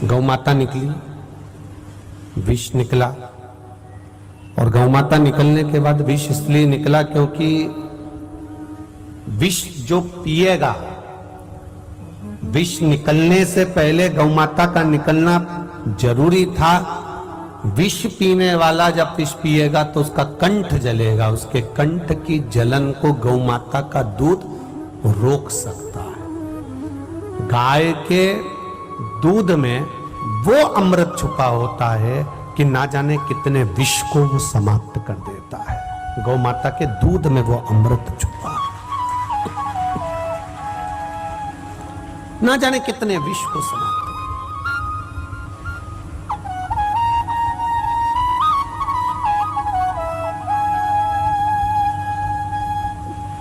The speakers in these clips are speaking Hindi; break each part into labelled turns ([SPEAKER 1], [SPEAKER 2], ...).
[SPEAKER 1] गौ माता निकली, विष निकला। और गौ माता निकलने के बाद विष इसलिए निकला क्योंकि विष जो पिएगा, विष निकलने से पहले गौ माता का निकलना जरूरी था। विष पीने वाला जब विष पिएगा तो उसका कंठ जलेगा, उसके कंठ की जलन को गौ माता का दूध रोक सकता है। गाय के दूध में वो अमृत छुपा होता है कि ना जाने कितने विष को वो समाप्त कर देता है। गौ माता के दूध में वो अमृत छुपा है, ना जाने कितने विष को समाप्त।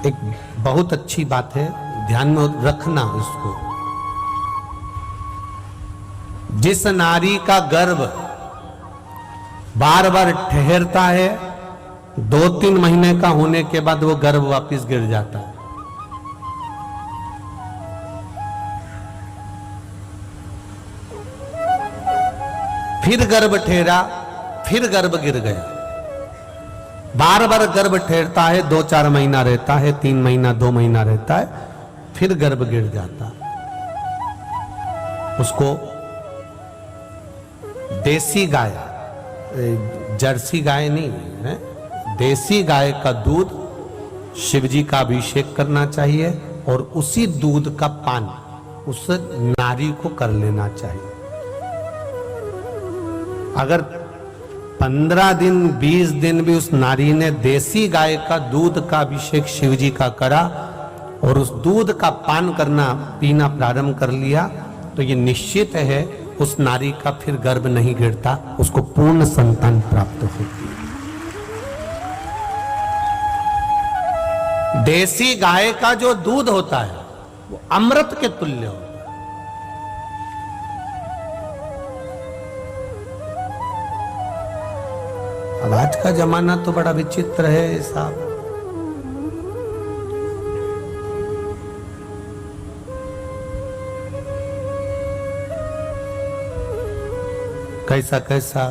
[SPEAKER 1] एक बहुत अच्छी बात है, ध्यान में रखना इसको। जिस नारी का गर्भ बार बार ठहरता है, 2-3 महीने का होने के बाद वो गर्भ वापस गिर जाता है। फिर गर्भ ठहरा, फिर गर्भ गिर गया। बार बार गर्भ ठहरता है, 2-4 महीना रहता है, 3 महीना 2 महीना रहता है, फिर गर्भ गिर जाता। उसको देसी गाय, जर्सी गाय नहीं है, देसी गाय का दूध शिवजी का अभिषेक करना चाहिए और उसी दूध का पान उस नारी को कर लेना चाहिए। अगर 15 दिन 20 दिन भी उस नारी ने देसी गाय का दूध का अभिषेक शिवजी का करा और उस दूध का पान करना पीना प्रारंभ कर लिया तो ये निश्चित है उस नारी का फिर गर्भ नहीं गिरता, उसको पूर्ण संतान प्राप्त होती है। देसी गाय का जो दूध होता है वो अमृत के तुल्य होता है। अब आज का जमाना तो बड़ा विचित्र है साहब। कैसा कैसा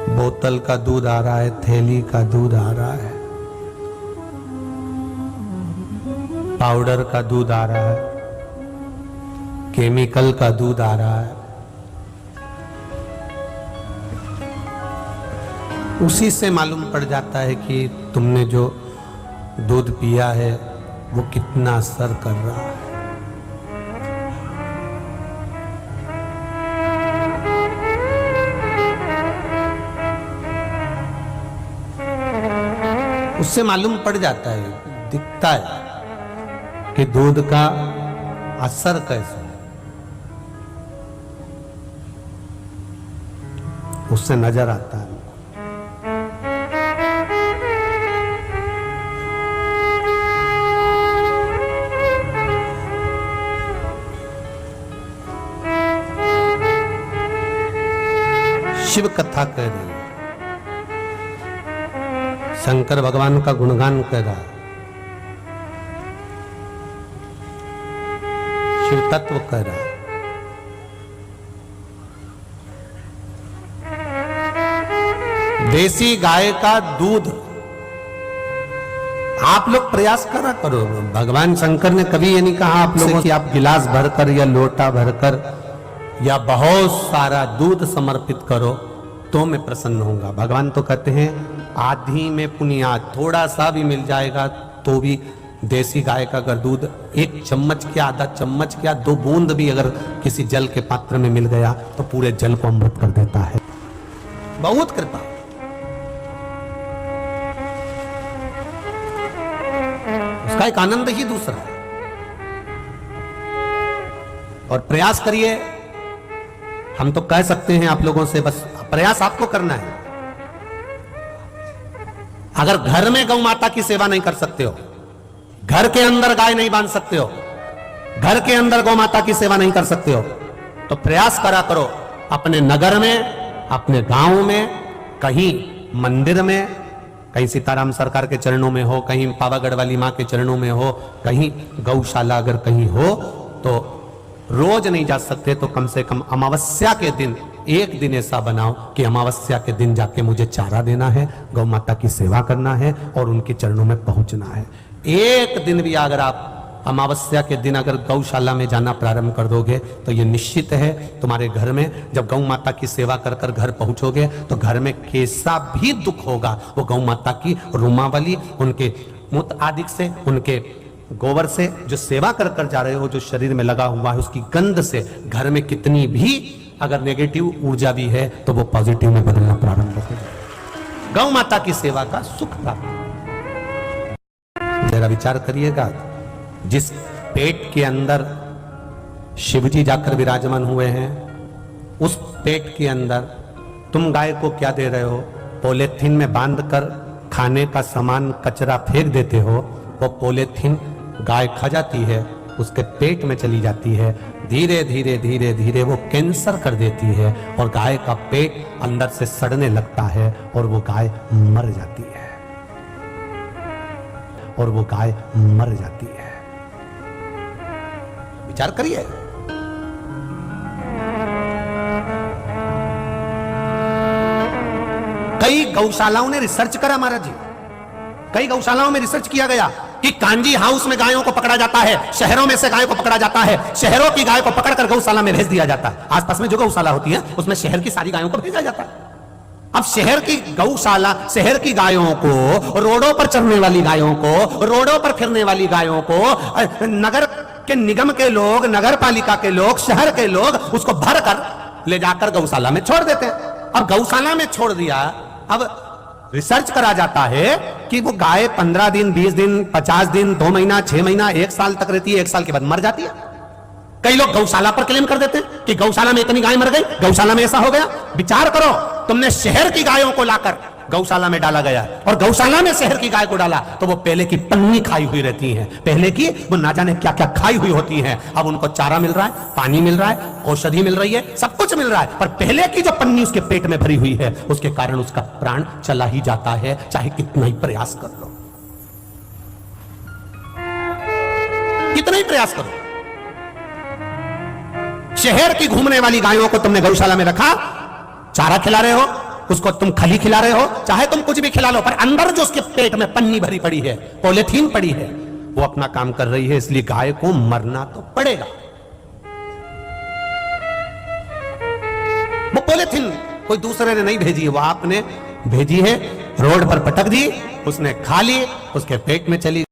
[SPEAKER 1] बोतल का दूध आ रहा है, थैली का दूध आ रहा है, पाउडर का दूध आ रहा है, केमिकल का दूध आ रहा है। उसी से मालूम पड़ जाता है कि तुमने जो दूध पिया है वो कितना असर कर रहा है। उससे मालूम पड़ जाता है, दिखता है कि दूध का असर कैसा है, उससे नजर आता है। शिव कथा कह रही है, शंकर भगवान का गुणगान कर रहा है, शिव तत्व कर रहा है। देसी गाय का दूध आप लोग प्रयास करा करो। भगवान शंकर ने कभी ये नहीं कहा आप लोगों से कि आप गिलास भरकर या लोटा भरकर या बहुत सारा दूध समर्पित करो तो मैं प्रसन्न होऊंगा। भगवान तो कहते हैं आधी में पुनियाद, थोड़ा सा भी मिल जाएगा तो भी देसी गाय का अगर दूध 1 चम्मच क्या, आधा चम्मच क्या, 2 बूंद भी अगर किसी जल के पात्र में मिल गया तो पूरे जल को अमृत कर देता है। बहुत कृपा। उसका एक आनंद ही दूसरा है। और प्रयास करिए, हम तो कह सकते हैं आप लोगों से, बस प्रयास आपको करना है। अगर घर में गौ माता की सेवा नहीं कर सकते हो, घर के अंदर गाय नहीं बांध सकते हो, घर के अंदर गौ माता की सेवा नहीं कर सकते हो, तो प्रयास करा करो अपने नगर में, अपने गांव में, कहीं मंदिर में, कहीं सीताराम सरकार के चरणों में हो, कहीं पावागढ़ वाली मां के चरणों में हो, कहीं गौशाला अगर कहीं हो तो रोज नहीं जा सकते तो कम से कम अमावस्या के दिन एक दिन ऐसा बनाओ कि अमावस्या के दिन जाके मुझे चारा देना है, गौ माता की सेवा करना है और उनके चरणों में पहुंचना है। एक दिन भी अगर आप अमावस्या के दिन अगर गौशाला में जाना प्रारंभ कर दोगे तो ये निश्चित है तुम्हारे घर में जब गौ माता की सेवा कर कर घर पहुंचोगे तो घर में कैसा भी दुख होगा वो गौ माता की रुमावली, उनके मूत्र आदि से, उनके गोबर से जो सेवा कर कर जा रहे हो, जो शरीर में लगा हुआ है उसकी गंध से घर में कितनी भी अगर नेगेटिव ऊर्जा भी है तो वो पॉजिटिव में बदलना प्रारंभ हो जाए। गौ माता की सेवा का सुख प्राप्त। जरा विचार करिएगा, जिस पेट के अंदर शिवजी जाकर विराजमान हुए हैं उस पेट के अंदर तुम गाय को क्या दे रहे हो? पॉलीथीन में बांधकर खाने का सामान कचरा फेंक देते हो, वो पॉलीथीन गाय खा जाती है, उसके पेट में चली जाती है, धीरे धीरे धीरे धीरे वो कैंसर कर देती है और गाय का पेट अंदर से सड़ने लगता है और वो गाय मर जाती है, और वो गाय मर जाती है। विचार करिए। कई गौशालाओं ने रिसर्च करा महाराज जी, कई गौशालाओं में रिसर्च किया गया कि कांजी हाउस में गायों को पकड़ा जाता है, शहरों में से गायों को पकड़ा जाता है, शहरों की गाय को पकड़कर गौशाला में भेज दिया जाता है। आसपास में जो गौशाला होती है उसमें शहर की सारी गायों को भेजा जाता है। अब शहर की गौशाला, शहर की गायों को, रोडों पर चलने वाली गायों को, रोडों पर फिरने वाली गायों को नगर के निगम के लोग, नगर पालिका के लोग, शहर के लोग उसको भर कर ले जाकर गौशाला में छोड़ देते हैं। अब गौशाला में छोड़ दिया, अब रिसर्च करा जाता है कि वो गाय 15 दिन, 20 दिन, 50 दिन, 2 महीना, 6 महीना, 1 साल तक रहती है, 1 साल के बाद मर जाती है। कई लोग गौशाला पर क्लेम कर देते हैं कि गौशाला में इतनी गाय मर गई, गौशाला में ऐसा हो गया। विचार करो, तुमने शहर की गायों को लाकर गौशाला में डाला गया और गौशाला में शहर की गाय को डाला तो वो पहले की पन्नी खाई हुई रहती है, पहले की वो ना जाने क्या क्या खाई हुई होती है। अब उनको चारा मिल रहा है, पानी मिल रहा है, औषधि मिल रही है, सब कुछ मिल रहा है, पर पहले की जो पन्नी उसके पेट में भरी हुई है उसके कारण उसका प्राण चला ही जाता है, चाहे कितना ही प्रयास कर लो, कितना ही प्रयास करो। शहर की घूमने वाली गायों को तुमने गौशाला में रखा, चारा खिला रहे हो, उसको तुम खली खिला रहे हो, चाहे तुम कुछ भी खिला लो, पर अंदर जो उसके पेट में पन्नी भरी पड़ी है, पॉलीथीन पड़ी है, वो अपना काम कर रही है, इसलिए गाय को मरना तो पड़ेगा। वो पॉलीथीन कोई दूसरे ने नहीं भेजी है, वो आपने भेजी है, रोड पर पटक दी, उसने खा ली, उसके पेट में चली।